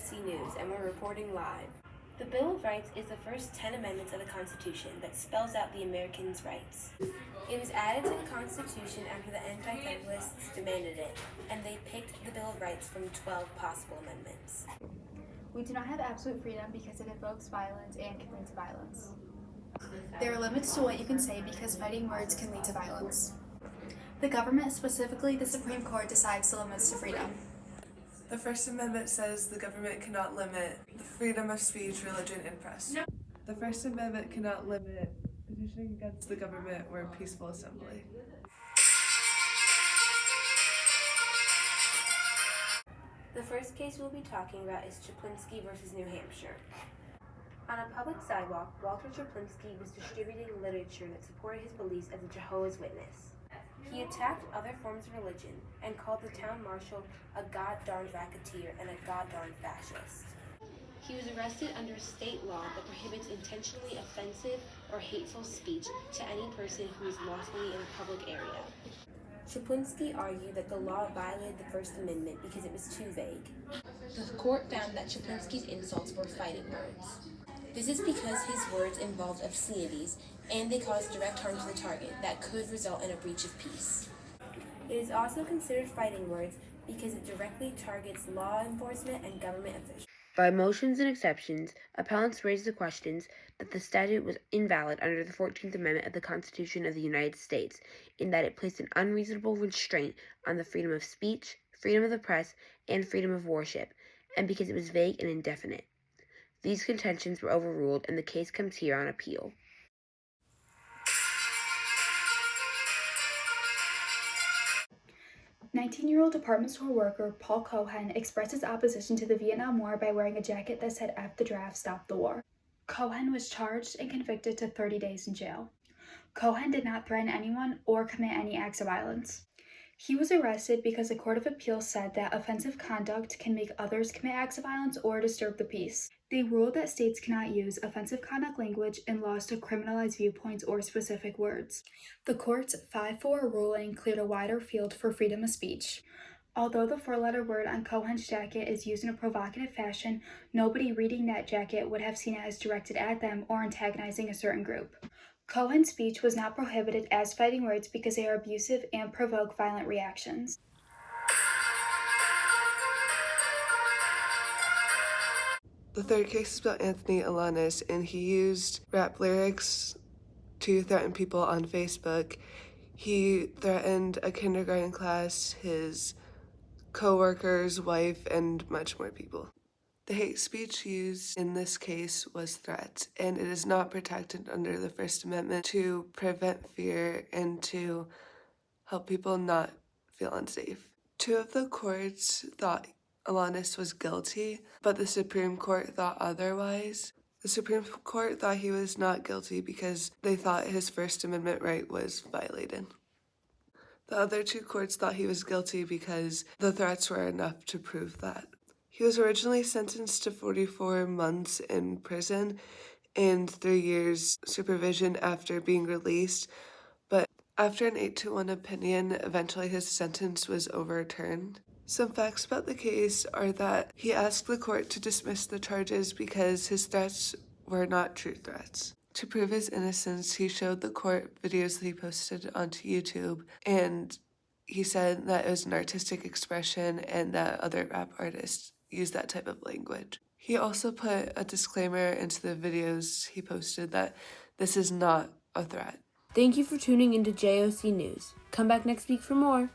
JOC News, and we're reporting live. The Bill of Rights is the first 10 amendments of the Constitution that spells out the Americans' rights. It was added to the Constitution after the Anti-Federalists demanded it, and they picked the Bill of Rights from 12 possible amendments. We do not have absolute freedom because it evokes violence and can lead to violence. There are limits to what you can say because fighting words can lead to violence. The government, specifically the Supreme Court, decides the limits to freedom. The First Amendment says the government cannot limit the freedom of speech, religion, and press. The First Amendment cannot limit petitioning against the government or peaceful assembly. The first case we'll be talking about is Chaplinsky versus New Hampshire. On a public sidewalk, Walter Chaplinsky was distributing literature that supported his beliefs as a Jehovah's Witness. He attacked other forms of religion and called the town marshal a god-darned racketeer and a god-darned fascist. He was arrested under state law that prohibits intentionally offensive or hateful speech to any person who is lawfully in a public area. Chaplinsky argued that the law violated the First Amendment because it was too vague. The court found that Chaplinsky's insults were fighting words. This is because his words involved obscenities and they caused direct harm to the target that could result in a breach of peace. It is also considered fighting words because it directly targets law enforcement and government officials. By motions and exceptions, appellants raised the questions that the statute was invalid under the 14th Amendment of the Constitution of the United States, in that it placed an unreasonable restraint on the freedom of speech, freedom of the press, and freedom of worship, and because it was vague and indefinite. These contentions were overruled, and the case comes here on appeal. "19-year-old department store worker Paul Cohen expressed his opposition to the Vietnam War by wearing a jacket that said "F the draft, stop the war." Cohen was charged and convicted to 30 days in jail. Cohen did not threaten anyone or commit any acts of violence. He was arrested because the Court of Appeals said that offensive conduct can make others commit acts of violence or disturb the peace. They ruled that states cannot use offensive conduct language in laws to criminalize viewpoints or specific words. The court's 5-4 ruling cleared a wider field for freedom of speech. Although the 4-letter word on Cohen's jacket is used in a provocative fashion, nobody reading that jacket would have seen it as directed at them or antagonizing a certain group. Cohen's speech was not prohibited as fighting words because they are abusive and provoke violent reactions. The third case is about Anthony Alanis, and he used rap lyrics to threaten people on Facebook. He threatened a kindergarten class, his co-worker's wife, and much more people. The hate speech used in this case was threats, and it is not protected under the First Amendment to prevent fear and to help people not feel unsafe. 2 of the courts thought Alanis was guilty, but the Supreme Court thought otherwise. The Supreme Court thought he was not guilty because they thought his First Amendment right was violated. The other 2 courts thought he was guilty because the threats were enough to prove that. He was originally sentenced to 44 months in prison and 3 years supervision after being released, but after an 8-1 opinion, eventually his sentence was overturned. Some facts about the case are that he asked the court to dismiss the charges because his threats were not true threats. To prove his innocence, he showed the court videos that he posted onto YouTube, and he said that it was an artistic expression and that other rap artists use that type of language. He also put a disclaimer into the videos he posted that this is not a threat. Thank you for tuning into JOC News. Come back next week for more.